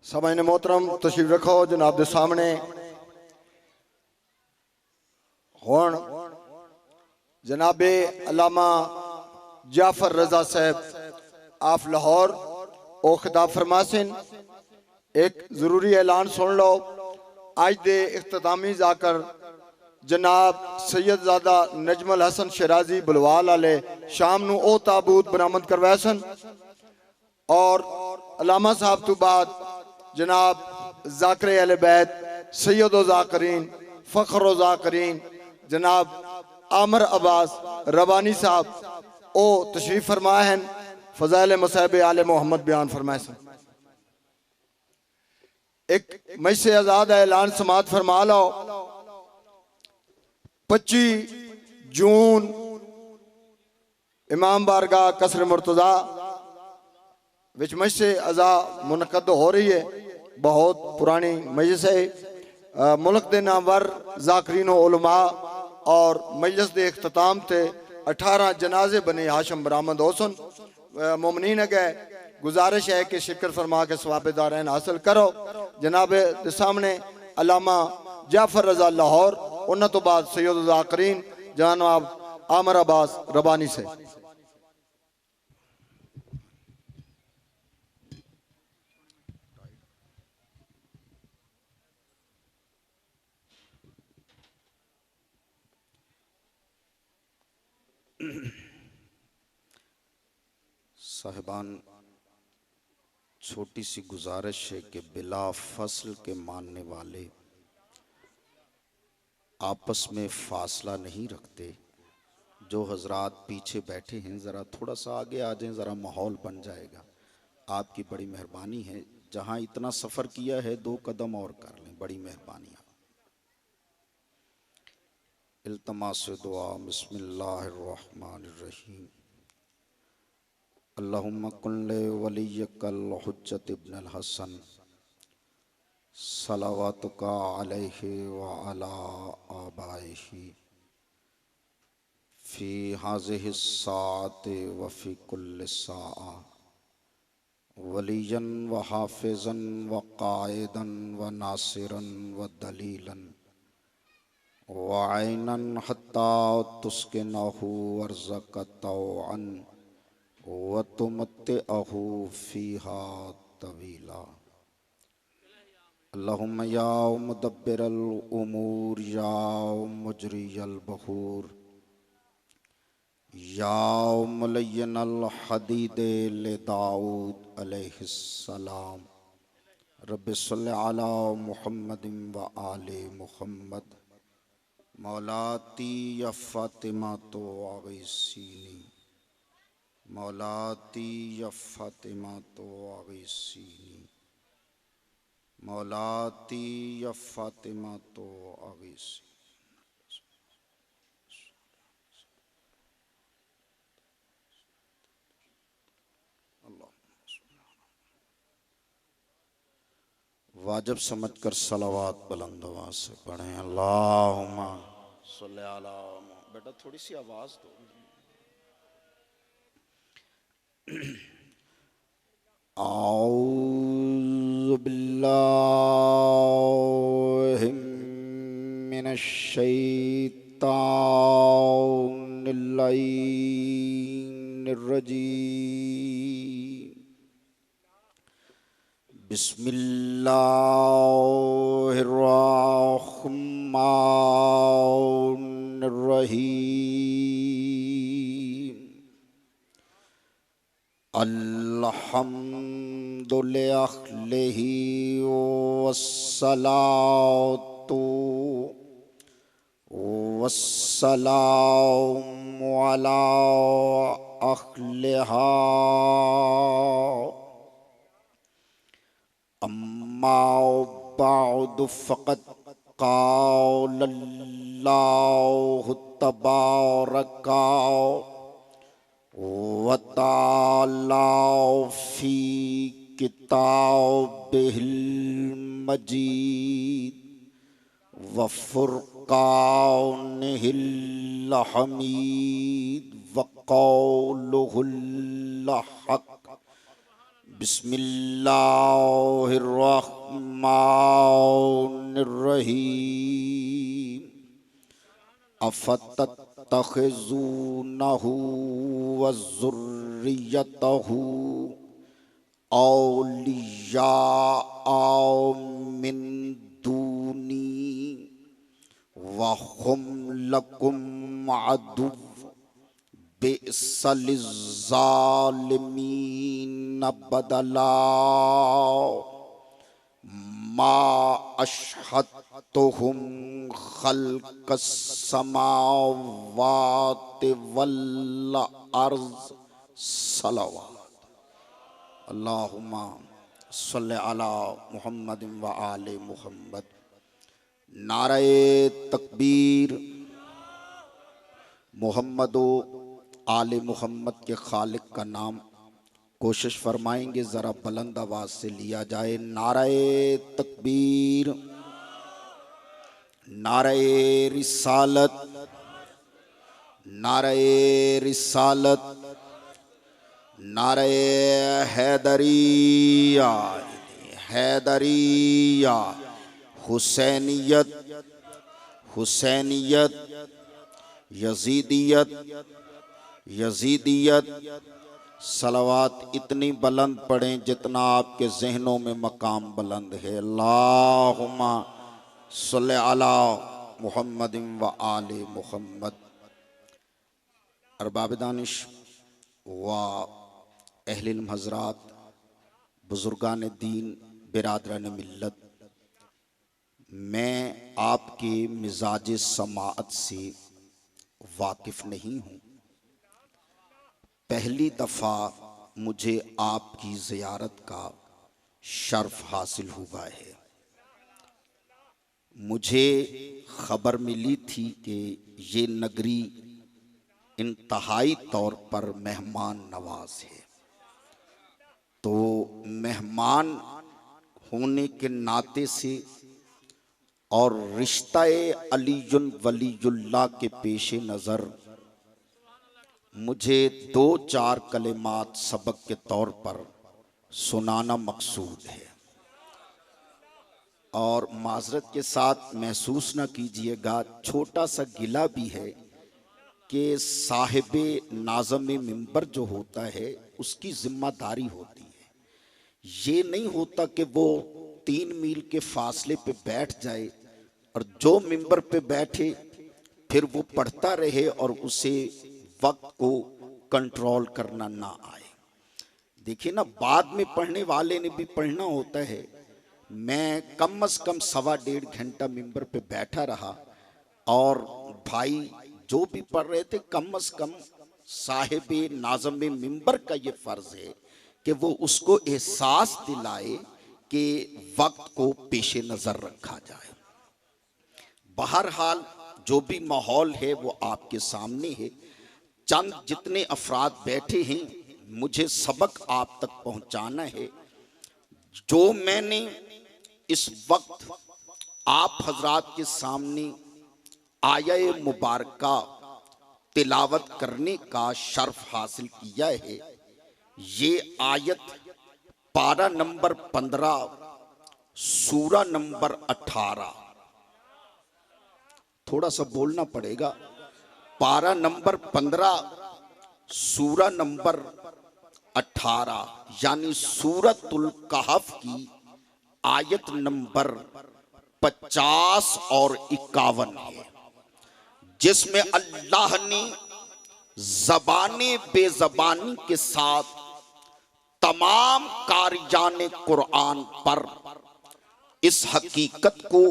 सामाइन मोहतरम तशरीफ रखो जनाब के सामने हुण जनाबे अल्लामा जाफर रजा साहब आफ लाहौर ओ खिताब फरमासिन। एक जरूरी ऐलान सुन लो। आज दे इख्तितामी जाकर जनाब सैयदजादा नजमल हसन शराजी बुलवाल आले शाम नू ओ ताबूत बरामद करवाए सन और अलामा साहब तो बाद जनाब जाकिर अहले बैत सैयद व जाकिरीन फ़ख्र व जाकिरीन जनाब आमर अब्बास रबानी साहब ओ तशरीफ फरमाए हैं। फ़ज़ाइल मसाहिब आले मोहम्मद बयान फरमाए सन। एक मजसे आज़ाद ऐलान समात फरमा लो। 25 जून इमाम बारगाह कसर मुर्तज़ा विच मजसे अज़ा मुनक़द हो रही है। बहुत पुरानी मजलिस है। मुल्क के नामवर ज़ाकिरीन उलमा और मजलिस के इख्तिताम थे 18 जनाजे बने हाशम बरामद हो सन। मोमिनीन अगे गुजारिश है कि शिकर फरमा के सवाबेदारैन हासिल करो। जनाबे के सामने अलामा जाफर रजा लाहौर, उन्होंने तो बाद सैयद ज़ाकिरीन जनाब आमर अब्बास रबानी से। साहिबान, छोटी सी गुजारिश है कि बिला फसल के मानने वाले आपस में फासला नहीं रखते। जो हजरात पीछे बैठे हैं ज़रा थोड़ा सा आगे आ जाएं, ज़रा माहौल बन जाएगा। आपकी बड़ी मेहरबानी है। जहाँ इतना सफ़र किया है 2 कदम और कर लें, बड़ी मेहरबानी। इल्तमास दुआ बिस्मिल्लाहिर्रहमानिर्रहीम। अल्लाहुम्मा कुल्ले वलियकल हुज्जत इब्नुल हसन सलावातुका अलैहि व अला आबाइही फ़ी हाज़िहि स्साअति व फ़ी कुल्लि साअ वलियन व हाफ़िज़न व क़ाइदन व नासिरन व दलीलन व ऐनन हत्ता तुस्किनहु वर्ज़क़ तौअन व तुमत्तिअहु फ़ीहा तवीला। अल्लाहुम्मा या मुदब्बिरल उमूर या मुजरियल बहूर या मुलय्यनल हदीद ले दाऊद अलैहिस्सलाम रब्बि सल्लि अला मुहम्मदिन व आले मुहम्मद मौलाती या फ़ातिमा तो आगैसीनी मौलाती या फ़ातिमा तो आगैसीनी मौलाती या फ़ातिमा तो आगैसीनी। वाजिब समझकर सलावात बुलंद आवाज़ से पढ़ें। अल्लाहुम्मा सल्लि अला। बेटा थोड़ी सी आवाज़ दो। औज़ु बिल्लाहि मिनश शैतानिर रजीम। बिस्मिल्लाहिर्रहमानिर्रहीम। अल्हम्दुलिल्लाहि वस्सलातु वस्सलामु अला अहलिहा अम्मा बअद फ़क़द क़ालल्लाहु तबारका व तआला फ़ी किताबिहिल मजीद व फ़ुरक़ानिहिल हमीद व क़ौलुहुल हक़ बिस्मिल्लाहिर्रहमानिर्रहीम अफतत्तखिज़ूनहु वज़ुर्रियतहु औलिया मिन दूनी वहुम लकुम अदुव्व बि'सलिज़्ज़ालिमीन बदला मा अशहदतुहुम खल्क़स समावाति वल अर्ज़ सलवात अल्लाहुम्मा सल्लि अला मुहम्मद व आले मुहम्मद। नारे तकबीर। मोहम्मद व आले मोहम्मद के खालिक का नाम कोशिश फरमाएंगे ज़रा बुलंद आवाज से लिया जाए। नारे तकबीर, नारे रिसालत, नारे रिसालत, नारे हैदरिया, हैदरिया, हुसैनियत, हुसैनियत, यजीदियत, यजीदियत। सलावात इतनी बुलंद पढ़ें जितना आपके जहनों में मकाम बुलंद है। अल्लाहुम्मा सल्लि अला मुहम्मद व आले मुहम्मद। अरबाब दानिश व अहले इल्म हज़रात, बुजुर्गान दीन, बिरादरान मिल्लत, मैं आपके मिजाज समाअत से वाकिफ़ नहीं हूँ। पहली दफ़ा मुझे आपकी ज़ियारत का शर्फ हासिल हुआ है। मुझे खबर मिली थी कि ये नगरी इंतहाई तौर पर मेहमान नवाज है, तो मेहमान होने के नाते से और रिश्ता-ए अलीयुन वलीयुल्लाह के पेश नज़र मुझे 2-4 कलिमात सबक के तौर पर सुनाना मकसूद है। और माजरत के साथ महसूस न कीजिएगा, छोटा सा गिला भी है कि साहिबे नाज़म मिंबर जो होता है उसकी जिम्मेदारी होती है। ये नहीं होता कि वो 3 मील के फासले पे बैठ जाए और जो मिंबर पे बैठे फिर वो पढ़ता रहे और उसे वक्त को कंट्रोल करना ना आए। देखिए ना, बाद में पढ़ने वाले ने भी पढ़ना होता है। मैं कम से कम 1.25 घंटा मिंबर पे बैठा रहा और भाई जो भी पढ़ रहे थे, कम से कम साहिबे नाज़म मिंबर का ये फर्ज है कि वो उसको एहसास दिलाए कि वक्त को पेश नज़र रखा जाए। बहरहाल जो भी माहौल है वो आपके सामने है। चंद जितने अफराद बैठे हैं, मुझे सबक आप तक पहुंचाना है। जो मैंने इस वक्त आप हजरात के सामने आया मुबारका तिलावत करने का शर्फ हासिल किया है, ये आयत पारा नंबर 15 सूरा नंबर 18, थोड़ा सा बोलना पड़ेगा। पारा नंबर 15 सूरा नंबर 18 यानी सूरतुल कहफ की आयत नंबर 50 और 51 है, जिसमें अल्लाह ने ज़बाने बेज़बानी के साथ तमाम कारियाने कुरान पर इस हकीकत को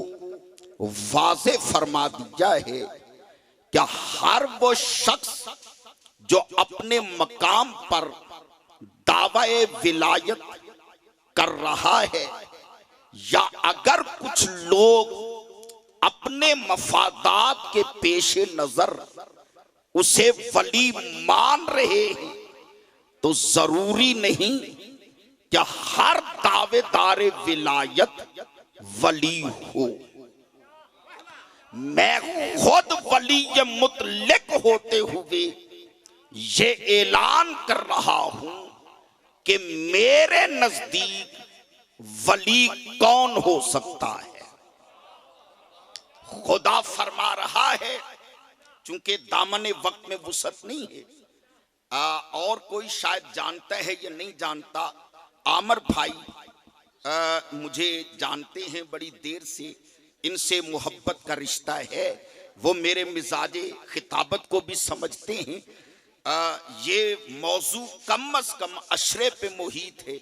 वाज़े फरमा दिया है कि हर वो शख्स जो अपने मकाम पर दावाए विलायत कर रहा है या अगर कुछ लोग अपने मफादात के पेशे नजर उसे वली मान रहे हैं, तो जरूरी नहीं कि हर दावेदार विलायत वली हो। मैं खुद वली मुतलक होते हुए ये ऐलान कर रहा हूं कि मेरे नजदीक वली कौन हो सकता है। खुदा फरमा रहा है, चूंकि दामने वक्त में वुसअत नहीं है, और कोई शायद जानता है या नहीं जानता। आमर भाई मुझे जानते हैं बड़ी देर से, इनसे मोहब्बत का रिश्ता है, वो मेरे मिजाजे खिताबत को भी समझते हैं। ये मौजू कम अज कम अशरे पे मुहित है,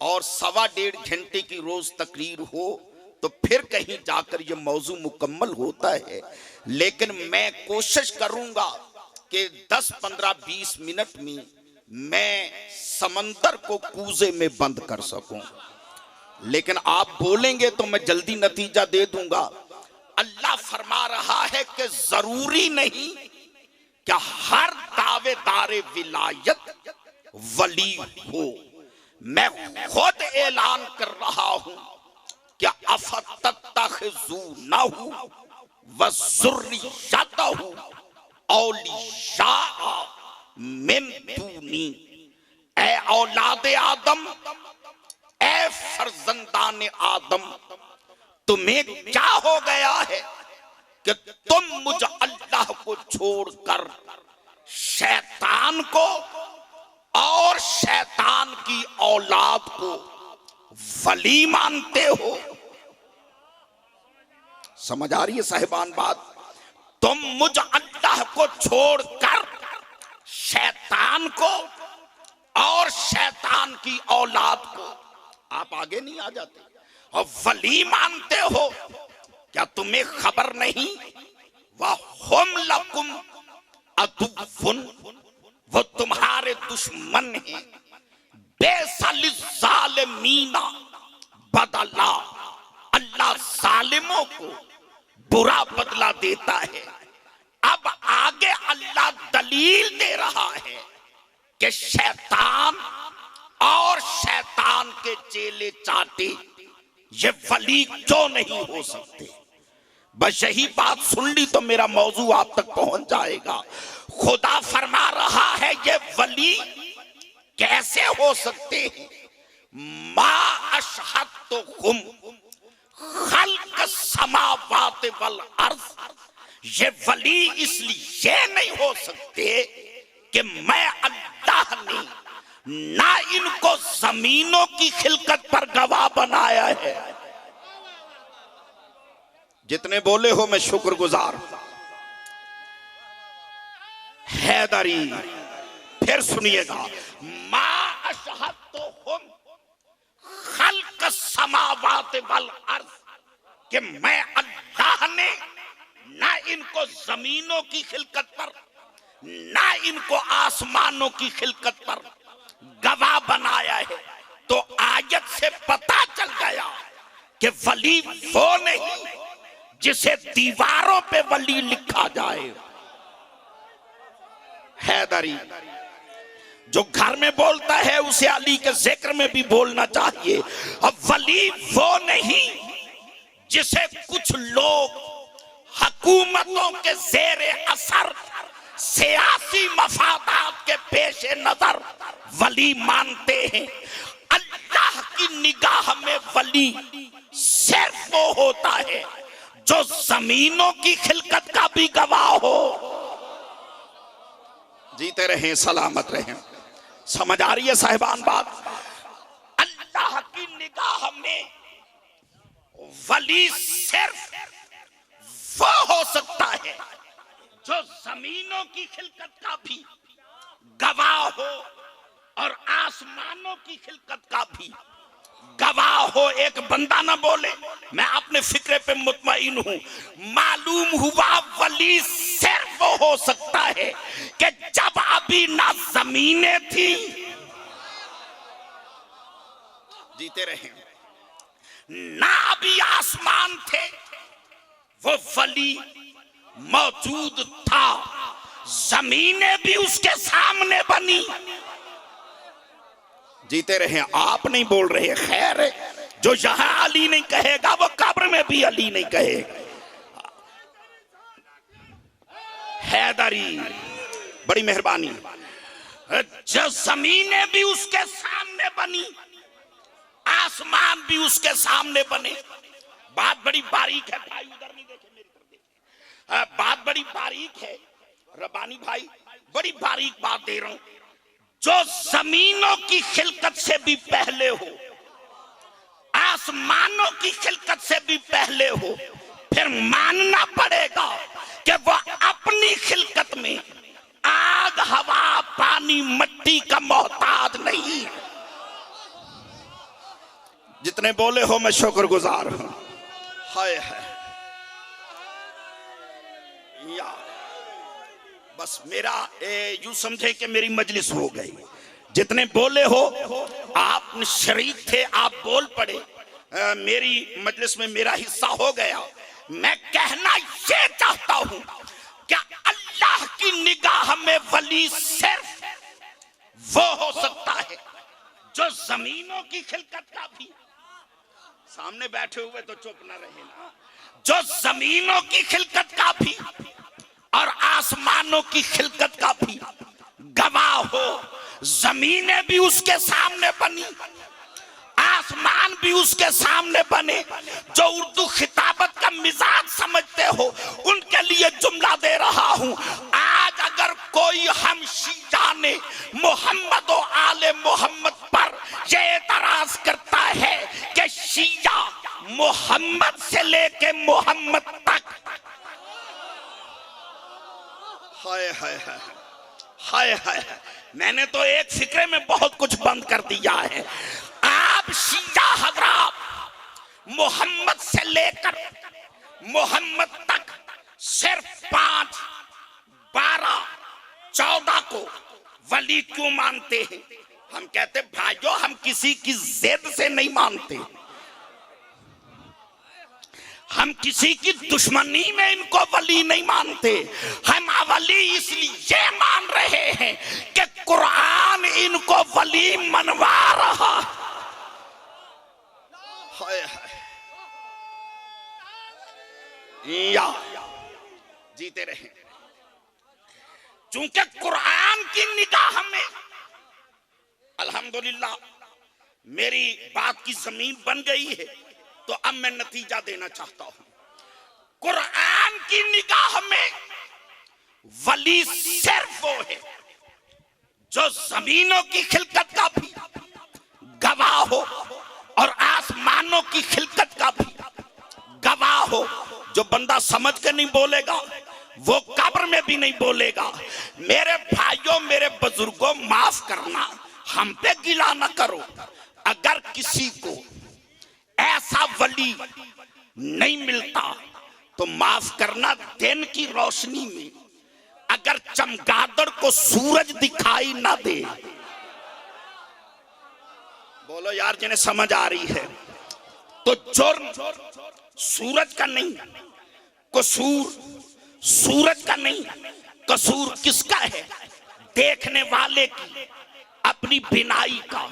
और 1.25 घंटे की रोज तकरीर हो तो फिर कहीं जाकर ये मौजू मुकम्मल होता है। लेकिन मैं कोशिश करूंगा कि 10, 15, 20 मिनट में मैं समंदर को कूजे में बंद कर सकूं। लेकिन आप बोलेंगे तो मैं जल्दी नतीजा दे दूंगा। अल्लाह फरमा रहा है कि जरूरी नहीं कि हर दावेदार विलायत वली हो। मैं खुद ऐलान कर रहा हूं कि अफतत्तखिज़ूनहु व ज़ुर्रियतहु औलिया मिन दूनी। ए औलादे आदम, ए फर्जंदान आदम, तुम्हें क्या हो गया है कि तुम मुझ अल्लाह को छोड़कर शैतान को और शैतान की औलाद को वली मानते हो। समझ आ रही है साहिबान बात? तुम मुझ अल्लाह को छोड़कर शैतान को और शैतान की औलाद को, आप आगे नहीं आ जाते, और वली मानते हो। क्या तुम्हें खबर नहीं, वहुम लकुम अदुव्वुन, वो तुम्हारे दुश्मन हैं। बेसलिज़्ज़ालिमीना बदला, अल्लाह जालिमों को बुरा बदला देता है। अब आगे अल्लाह दलील दे रहा है कि शैतान और शैतान के चेले चाटे ये वली क्यों नहीं हो सकते। बस यही बात सुन ली तो मेरा मौजू आप तक पहुंच जाएगा। खुदा फरमा रहा है ये वली कैसे हो सकते हैं। मा अशहदतुहुम खल्क समावात वल अर्ज़, ये वली इसलिए नहीं हो सकते कि मैं अल्लाह ने ना इनको जमीनों की खिलकत पर गवाह बनाया है। जितने बोले हो मैं शुक्रगुजार। हैदरी फिर सुनिएगा, मा अशहदतुहुम खल्क समावात वल अर्ज़, कि मैं अल्लाह ने ना इनको जमीनों की खिलकत पर ना इनको आसमानों की खिलकत पर गवाह बनाया है। तो आयत से पता चल गया कि वली वो नहीं जिसे दीवारों पे वली लिखा जाए। हैदरी जो घर में बोलता है उसे अली के जिक्र में भी बोलना चाहिए। अब वली वो नहीं जिसे कुछ लोग हुकूमतों के ज़ेरे असर सियासी मफादात के पेश नजर वली मानते हैं। अल्लाह की निगाह में वली सिर्फ वो होता है जो जमीनों की खिलकत का भी गवाह हो। जीते रहें, सलामत रहें। समझ आ रही है साहिबान बात? अल्लाह की निगाह में वली सिर्फ वो हो सकता है जो जमीनों की खिलकत का भी गवाह हो और आसमानों की खिलकत का भी गवाह हो। एक बंदा ना बोले मैं अपने फिक्रे पे मुतमईन हूं। मालूम हुआ वली सिर्फ वो हो सकता है कि जब अभी ना जमीनें थी, जीते रहे, ना अभी आसमान थे, वो वली मौजूद था। जमीनें भी उसके सामने बनी। जीते रहे, आप नहीं बोल रहे। खैर है, जो यहां अली नहीं कहेगा वो कब्र में भी अली नहीं कहेगा। हैदरी बड़ी मेहरबानी। जो जमीनें भी उसके सामने सामने बनी, आसमान भी उसके सामने बने। बात बड़ी बारीक है भाई, उधर नहीं देखे, मेरी तरफ देखे। बात बड़ी बारीक है रब्बानी भाई, बड़ी बारीक बात दे रहा हूं। जो जमीनों की खिलकत से भी पहले हो, आसमानों की खिलकत से भी पहले हो, फिर मानना पड़ेगा कि वो अपनी खिलकत में आग, हवा, पानी, मिट्टी का मोहताज नहीं है। जितने बोले हो मैं शुक्रगुजार हूं। हाय हाय या बस मेरा यूं समझे कि मेरी मजलिस हो गई। जितने बोले हो आप शरीक थे, आप बोल पड़े, मेरी मजलिस में मेरा हिस्सा हो गया। मैं कहना ये चाहता हूं कि अल्लाह की निगाह में वली सिर्फ वो हो सकता है जो जमीनों की खिलकत का भी, सामने बैठे हुए तो चुप ना रहे ना, जो जमीनों की खिलकत का भी और आसमानों की खिलकत का भी गवाह हो। जमीनें भी उसके सामने बनी, आसमान भी उसके सामने बने। जो उर्दू खिताबत का मिजाज समझते हो उनके लिए जुमला दे रहा हूं। आज अगर कोई हम शिया ने मोहम्मद और आले मोहम्मद पर यह एतराज करता है कि शिया मोहम्मद से लेके मोहम्मद तक, हाय हाय हाय हाय हाय, मैंने तो एक फिक्रे में बहुत कुछ बंद कर दिया है। आप शिया हजरात मोहम्मद से लेकर मोहम्मद तक सिर्फ 5, 12, 14 को वली क्यों मानते हैं? हम कहते भाइयों, हम किसी की जिद से नहीं मानते, हम किसी की दुश्मनी में इनको वली नहीं मानते। हम वली इसलिए मान रहे हैं कि कुरान इनको वली मनवा रहा। हाय हाय या जीते रहे। चूंकि कुरान की निगाह में अल्हम्दुलिल्लाह मेरी बात की जमीन बन गई है, तो अब मैं नतीजा देना चाहता हूं। कुरान की निगाह में वली सिर्फ वो है जो जमीनों की खिलकत का भी गवाह हो और आसमानों की खिलकत का भी गवाह हो। जो बंदा समझ के नहीं बोलेगा वो कब्र में भी नहीं बोलेगा। मेरे भाइयों, मेरे बुजुर्गों, माफ करना, हम पे गिला ना करो। अगर किसी को ऐसा वली नहीं मिलता तो माफ करना, दिन की रोशनी में अगर चमगादड़ को सूरज दिखाई ना दे, बोलो यार जिन्हें समझ आ रही है, तो जुर्म सूरज का नहीं, कसूर सूरज का नहीं, कसूर किसका है? देखने वाले की अपनी बिनाई का,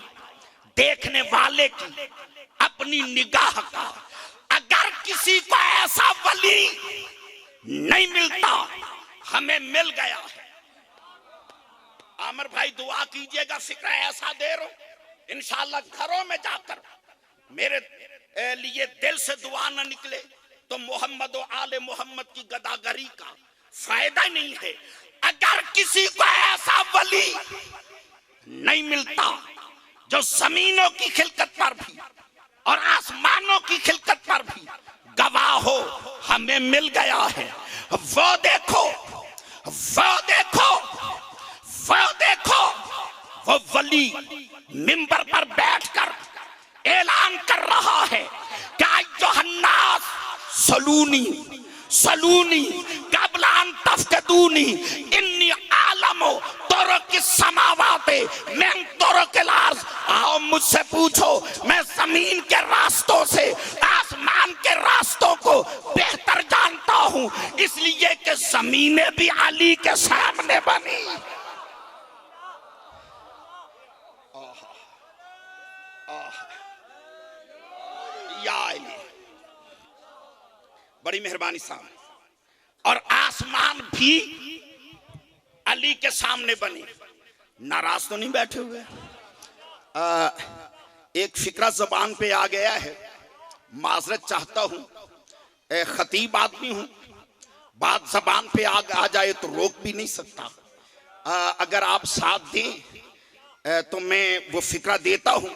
देखने वाले की अपनी निगाह का। अगर किसी को ऐसा वली नहीं मिलता, हमें मिल गया है। आमिर भाई दुआ कीजिएगा, फिक्र ऐसा दे रहा हूं इंशाअल्लाह घरों में जाकर मेरे लिए दिल से दुआ न निकले तो मोहम्मद और आले मोहम्मद की गदागरी का फायदा नहीं है। अगर किसी को ऐसा वली नहीं मिलता जो जमीनों की खिलकत पर भी और आसमानों की खिलकत पर भी गवाह हो, हमें मिल गया है। वो देखो, वो देखो, वो देखो, वो वली मिंबर पर बैठकर ऐलान कर रहा है कि अय्युहन्नास सलूनी सलूनी कब्ल अन तफ्कदूनी इन्नी आलमो तुरुकिस समावाते मिन तुरुकिल अर्ज़। आओ मुझसे पूछो, मैं जमीन के रास्तों से आसमान के रास्तों को बेहतर जानता हूं, इसलिए कि जमीनें भी अली के सामने बनी। बड़ी मेहरबानी साहब। और आसमान भी अली के सामने बने। नाराज तो नहीं बैठे हुए? एक फिक्रा जबान पे आ गया है, माजरत चाहता हूं। खतीब आदमी हूं, बात जबान पे आ जाए तो रोक भी नहीं सकता। अगर आप साथ दें तो मैं वो फिक्रा देता हूं,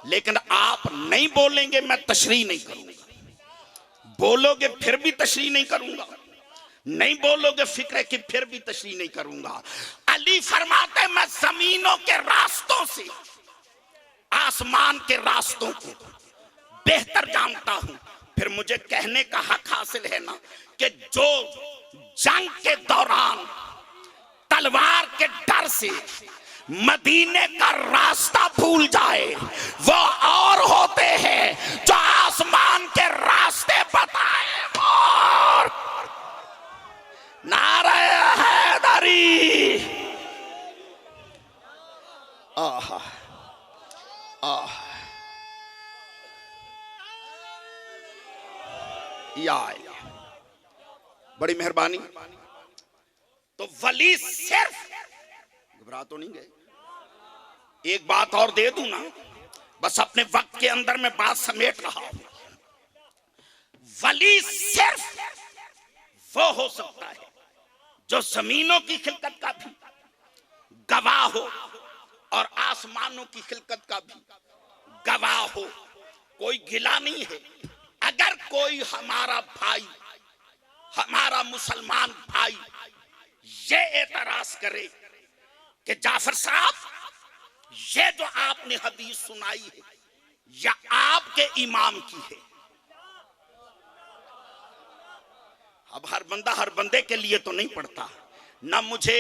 लेकिन आप नहीं बोलेंगे मैं तशरीह नहीं करूंगा। बोलोगे फिर भी तशरीह नहीं करूंगा, नहीं बोलोगे फिक्र की फिर भी तशरीह नहीं करूंगा। अली फरमाते मैं जमीनों के रास्तों से आसमान के रास्तों को बेहतर जानता हूं। फिर मुझे कहने का हक हासिल है ना कि जो जंग के दौरान तलवार के डर से मदीने का रास्ता भूल जाए वो और होते हैं जो आसमान के रास्ते बताए। और नारे हैदरी, आहा आह या बड़ी मेहरबानी। तो वली सिर्फ, घबरा तो नहीं गए, एक बात और दे दूं ना, बस अपने वक्त के अंदर मैं बात समेट रहा हूं। वली सिर्फ वो हो सकता है जो जमीनों की खिलकत का भी गवाह हो और आसमानों की खिलकत का भी गवाह हो। कोई गिला नहीं है अगर कोई हमारा भाई, हमारा मुसलमान भाई ये एतराज करे कि जाफर साहब ये जो आपने हदीस सुनाई है या आपके इमाम की है। अब हर बंदा हर बंदे के लिए तो नहीं पढ़ता ना। मुझे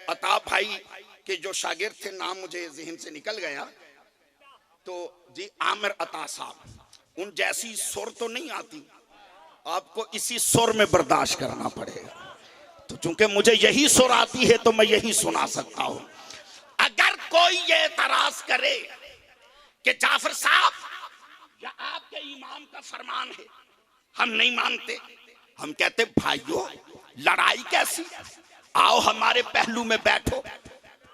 अता भाई के जो शागिर्द थे, नाम मुझे जहन से निकल गया, तो जी आमिर अता साहब, उन जैसी सुर तो नहीं आती, आपको इसी सुर में बर्दाश्त करना पड़ेगा। तो चूंकि मुझे यही सुर आती है तो मैं यही सुना सकता हूं। अगर कोई ये एतराज करे कि जाफर साहब या आपके इमाम का फरमान है, हम नहीं मानते। हम कहते भाइयों लड़ाई कैसी, आओ हमारे पहलू में बैठो,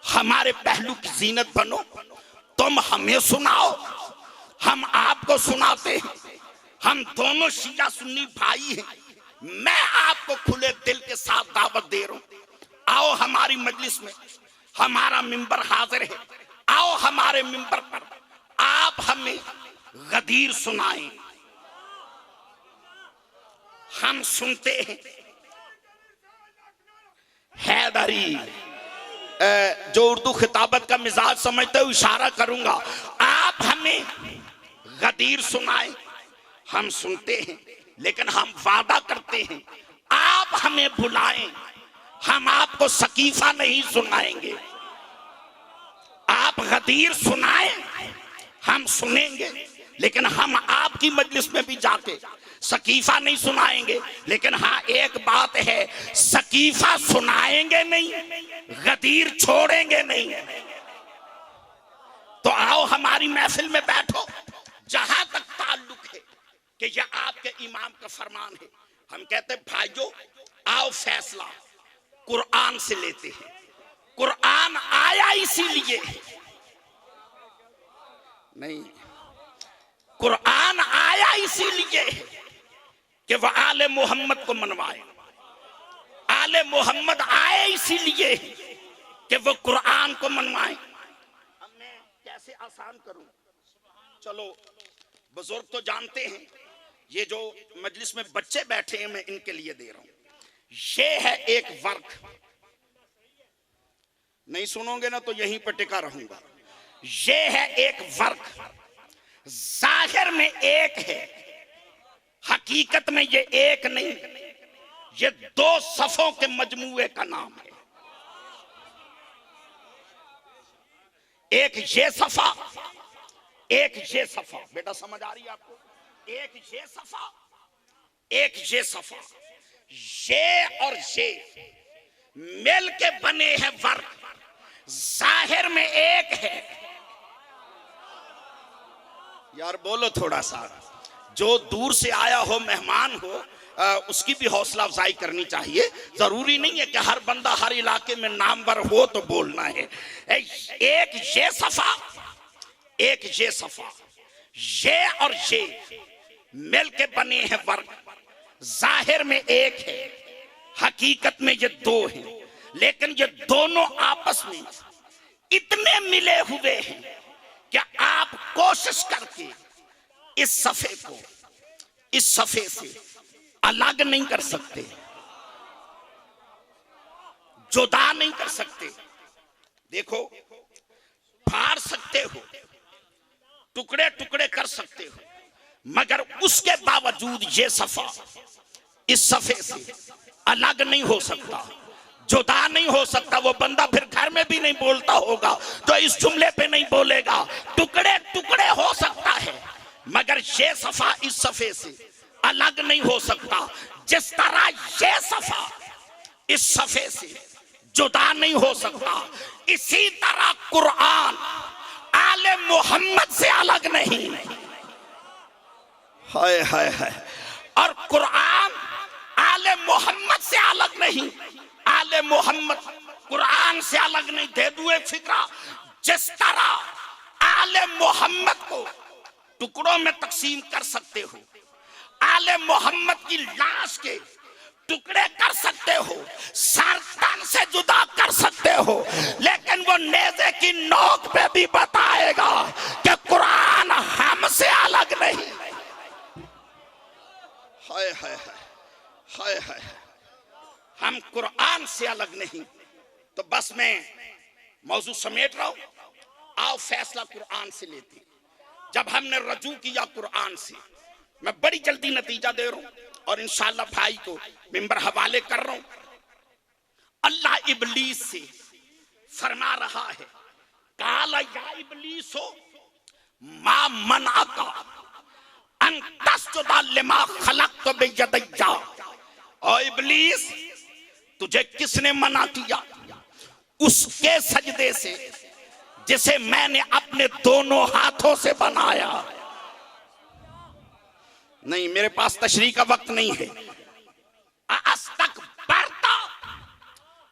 हमारे पहलू की जीनत बनो, तुम हमें सुनाओ, हम आपको सुनाते हैं। हम दोनों शिया सुन्नी भाई हैं। मैं आपको खुले दिल के साथ दावत दे रहा हूं, आओ हमारी मजलिस में, हमारा मिंबर हाजिर है, आओ हमारे मिंबर पर आप हमें गदीर सुनाएं, हम सुनते हैं। हैदरी जो उर्दू खिताबत का मिजाज समझते हो, इशारा करूंगा, आप हमें गदीर सुनाएं, हम सुनते हैं। लेकिन हम वादा करते हैं आप हमें बुलाएं, हम आपको सकीफा नहीं सुनाएंगे। आप गदीर सुनाएं, हम सुनेंगे, लेकिन हम आपकी मजलिस में भी जाके सकीफा नहीं सुनाएंगे। लेकिन हाँ एक बात है, सकीफा सुनाएंगे नहीं, गदीर छोड़ेंगे नहीं। तो आओ हमारी महफिल में बैठो। जहां तक ताल्लुक है कि यह आपके इमाम का फरमान है, हम कहते भाइयों आओ फैसला कुरान से लेते हैं। कुरान आया इसीलिए नहीं, कुरान आया इसीलिए कि वह आले मोहम्मद को मनवाए। आले मोहम्मद आए इसीलिए कि वह कुरान को मनवाए। अब मैं कैसे आसान करूं, चलो बुजुर्ग तो जानते हैं, ये जो मजलिस में बच्चे बैठे हैं मैं इनके लिए दे रहा हूं। ये है एक वर्क, नहीं सुनोगे ना तो यहीं पर टिका रहूंगा। ये है एक वर्क, जाहिर में एक है, हकीकत में ये एक नहीं, ये दो सफों के मजमूए का नाम है। एक ये सफा, एक ये सफा। बेटा समझ आ रही है आपको? एक ये सफा, एक ये सफा। ये और ये मिल के बने हैं वर्क, जाहिर में एक है। यार बोलो थोड़ा सा, जो दूर से आया हो मेहमान हो, उसकी भी हौसला अफजाई करनी चाहिए। जरूरी नहीं है कि हर बंदा हर इलाके में नामवर हो तो बोलना है। एक ये सफा, एक ये सफा, ये और ये मिल के बने हैं वर्ग। जाहिर में एक है, हकीकत में ये दो हैं, लेकिन ये दोनों आपस में इतने मिले हुए हैं कि आप कोशिश करके इस सफे को इस सफे से अलग नहीं कर सकते, जुदा नहीं कर सकते। देखो, फाड़ सकते हो, टुकड़े टुकड़े कर सकते हो, मगर उसके बावजूद ये सफा इस सफे से अलग नहीं हो सकता, जुदा नहीं हो सकता। वो बंदा फिर घर में भी नहीं बोलता होगा तो इस जुमले पे नहीं बोलेगा। टुकड़े टुकड़े हो सकता है, मगर ये सफा इस सफे से अलग नहीं हो सकता। जिस तरह ये सफा इस सफे से जुदा नहीं हो सकता, इसी तरह कुरान आले मोहम्मद से अलग नहीं। हाय हाय हाय। और कुरान आले मोहम्मद से अलग नहीं, आले मोहम्मद कुरान से अलग नहीं। दे दूं एक फिक्रा, जिस तरह आले मोहम्मद को टुकड़ों में तकसीम कर सकते हो, आले मोहम्मद की लाश के टुकड़े कर सकते हो, सरतान से जुदा कर सकते हो, लेकिन वो नेज़े की नोक पे भी बताएगा कि कुरान हमसे अलग नहीं। हाय हाय हाय हाय, हम कुरान से अलग नहीं। तो बस मैं मौजू समेट रहा हूं, आओ फैसला कुरान से लेते। जब हमने रजू किया कुरान से, मैं बड़ी जल्दी नतीजा दे रहा हूं और इंशाअल्लाह भाई को मिंबर हवाले कर रहा हूं। अल्लाह इबलीस से फरमा रहा है, काला या इबलीस हो मा मनाका अन तस्जुदा लिमा खलक़तु बियदैया। ओ इबलीस, तुझे किसने मना किया उसके सजदे से जिसे मैंने अपने दोनों हाथों से बनाया। नहीं, मेरे पास तशरीह का वक्त नहीं है। अस्तकबरता,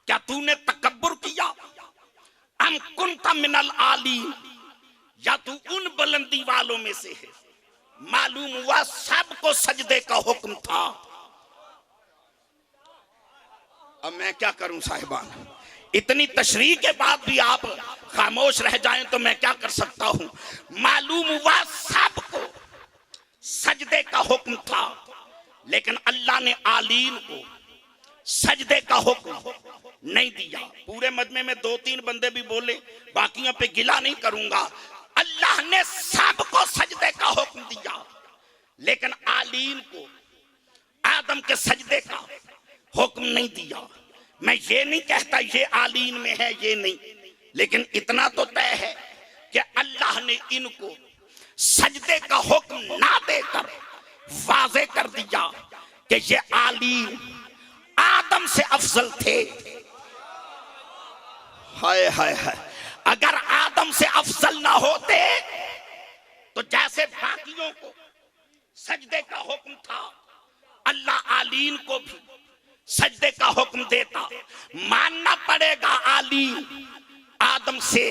क्या तूने तकब्बुर किया? अम कुंता मिनल आलीन, या तू उन बुलंदी वालों में से है। मालूम हुआ सबको सजदे का हुक्म था। अब मैं क्या करूं साहिबान, इतनी तशरीह के बाद भी आप खामोश रह जाएं तो मैं क्या कर सकता हूं। मालूम हुआ सबको सजदे का हुक्म था, लेकिन अल्लाह ने आलीन को सजदे का हुक्म नहीं दिया। पूरे मजमे में 2-3 बंदे भी बोले, बाकियों पे गिला नहीं करूंगा। अल्लाह ने सबको सजदे का हुक्म दिया, लेकिन आलीन को आदम के सजदे का हुक्म नहीं दिया। मैं ये नहीं कहता ये आलीन में है, ये नहीं, लेकिन इतना तो तय है कि अल्लाह ने इनको सजदे का हुक्म ना देकर वाज़े कर दिया कि ये आलीन आदम से अफजल थे। हाय हाय हाय, अगर आदम से अफजल ना होते तो जैसे बाकियों को सजदे का हुक्म था, अल्लाह आलीन को भी सजदे का हुक्म देता। मानना पड़ेगा आलीन आदम से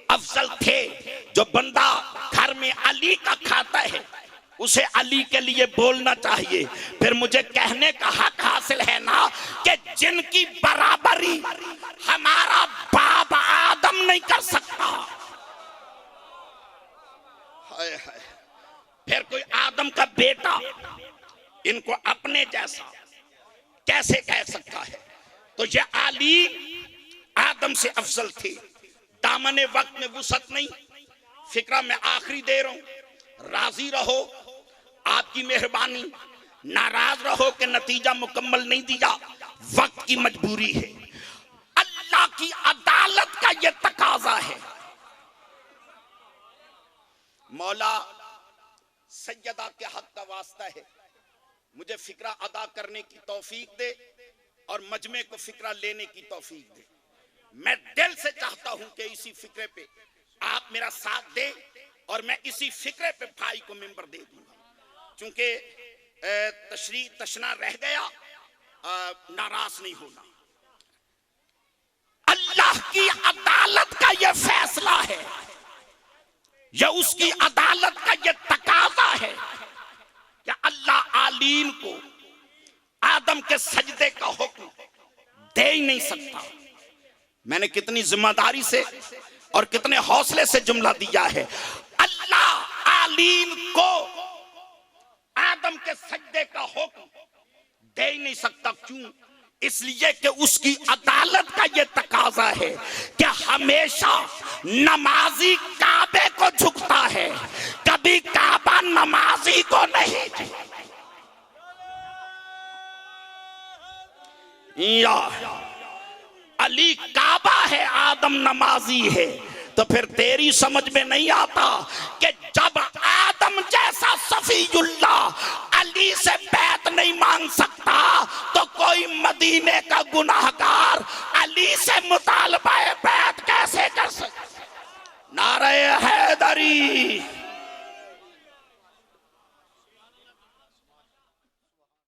अफजल थे। जो बंदा घर में अली का खाता है उसे अली के लिए बोलना चाहिए। फिर मुझे कहने का हक हासिल है ना कि जिनकी बराबरी हमारा बाप आदम नहीं कर सकता। हाय हाय, फिर कोई आदम का बेटा इनको अपने जैसा कैसे कह सकता है? तो ये अली आदम से अफजल थे। दामने वक्त में वुसअत नहीं। फिक्रा मैं आखिरी दे रहा हूं, राजी रहो, आपकी मेहरबानी, नाराज रहो कि नतीजा मुकम्मल नहीं दिया, वक्त की मजबूरी है। अल्लाह की अदालत का यह तकाजा है। मौला सैयदा के हक का वास्ता है, मुझे फिक्रा अदा करने की तौफीक दे और मजमे को फिक्रा लेने की तौफीक दे। मैं दिल से चाहता हूं कि इसी फिक्रे पे आप मेरा साथ दें और मैं इसी फिक्रे पे भाई को मिंबर दे दूंगा। चूंकि तशरी तशना रह गया, नाराज नहीं होना। अल्लाह की अदालत का यह फैसला है, यह उसकी अदालत का यह तकाजा है कि अल्लाह आलीन को आदम के सजदे का हुक्म दे ही नहीं सकता। मैंने कितनी जिम्मेदारी से और कितने हौसले से जुमला दिया है, अल्लाह आलीन को आदम के सजदे का हुक्म दे ही नहीं सकता। क्यों? इसलिए कि उसकी अदालत का यह तकाजा है कि हमेशा नमाजी काबे को झुकता है, कभी काबा नमाजी को नहीं। या अली काबा है, आदम नमाजी है, तो फिर तेरी समझ में नहीं आता कि जब आदम जैसा सफीयुल्लाह अली से बैत नहीं मांग सकता तो कोई मदीने का गुनाह